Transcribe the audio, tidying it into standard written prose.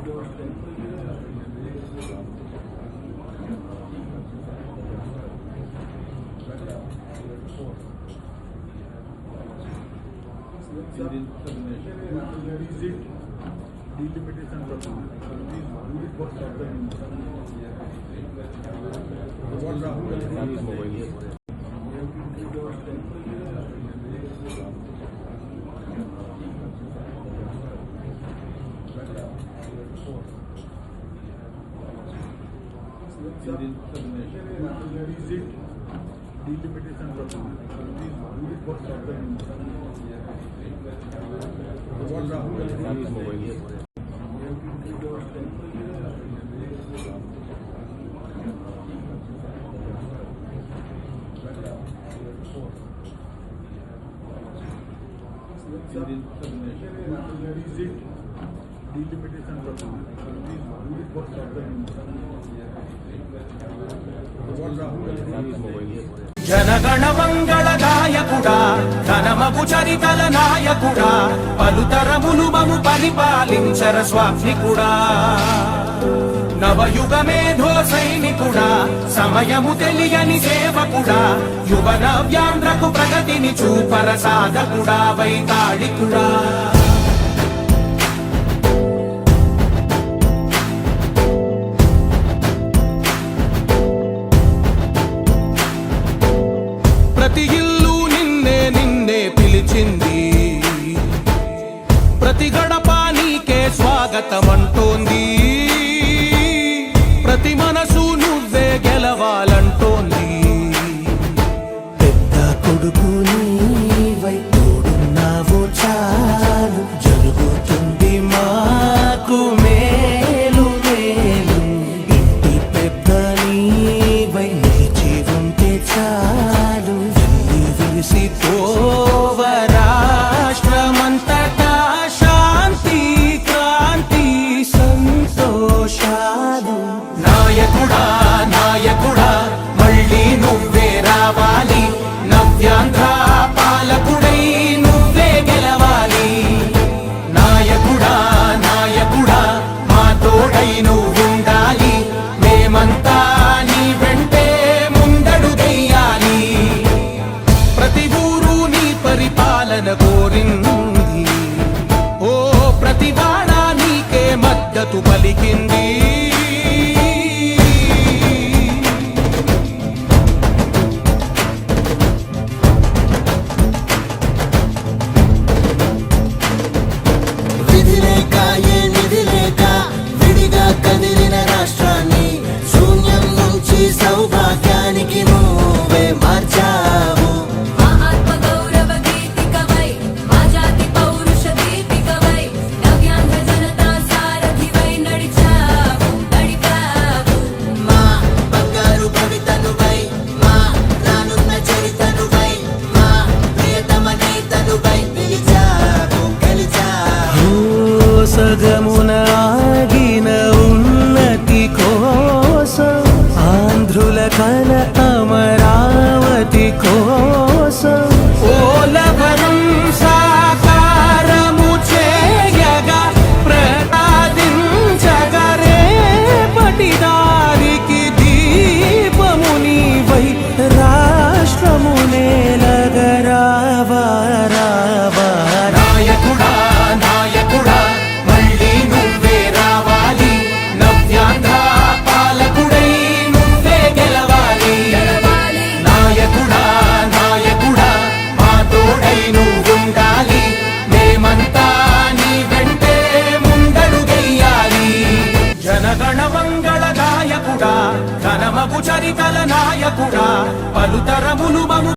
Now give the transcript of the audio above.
delimitation process. What Rahul delimitation process. What Rahul delimitation process. What Rahul జనగణ మంగళ గాయకుడా ఘనమగు చరితల నాయకుడా పలుతరములు మము పరిపాలించర స్వామికుడా నవయుగ మేధో సైనికుడా సమయము తెలియని సేవకుడా యువన వ్యాంధ్రకు ప్రగతిని చూపర సాధకుడా వైతాళికుడా ప్రతి ఇల్లు నిన్నే నిన్నే పిలిచింది ప్రతి గడప నీకే స్వాగతమంటోంది ప్రతి మనసు నువ్వే గెలవాలంటోంది పెద్ద కొడుకు నీవై తోడున్నావు చాలు జరుగుతుంది మాకు మేలు మేలు ఇంటి పెద్ద నీవై నిలిచి ఉంటే చాలు విసిపోవ రాష్ట్రమంతటా శాంతి క్రాంతి సంతోషాలు నాయకుడా నాయకుడా మళ్ళీ నువ్వే రావాలి నవ్యాంధ్ర పాలకుడై నువ్వే గెలవాలి నాయకుడా నాయకుడా మా తోడై నువ్వుండాలి మేమంతా నీ వెంటే ముందడుగెయ్యాలి ప్రతి ఊరు నీ పరిపాలన కోరింది ఓ ప్రతి వాడ నీకే మద్దతు పలికింది విధి లేక ఏ నిధి లేక విడిగా కదిలిన రాష్ట్రాన్ని శూన్యం నుంచి సౌభాగ్యానికి నువ్వే మార్చావు మా బంగారు భవితనువై మా రానున్న చరితనువై మా ప్రియతమ నేతనువై పిలిచావు గెలిచావు సగమున ఆగిన ఉన్నతి కోసం ఆంధ్రుల కల అమరావతి కోసం ఓలవరం సాకారము చేయగా ప్రసాదించగరే పటిదారికి దీపము నీవై రాష్ట్రము నేలగరావా రావా నాయకుడా నాయకుడా మళ్ళీ నువ్వే రావాలి నవ్యాంధ్ర పాలకుడై నువ్వే గెలవాలి నాయకుడా నాయకుడా మా తోడై నువ్వుండాలి మేమంతా నీ వెంటే ముందడుగెయ్యాలి జనగణ మంగళ గాయకుడా ఘనమగు చరితల నాయకుడా పలుతరములు మము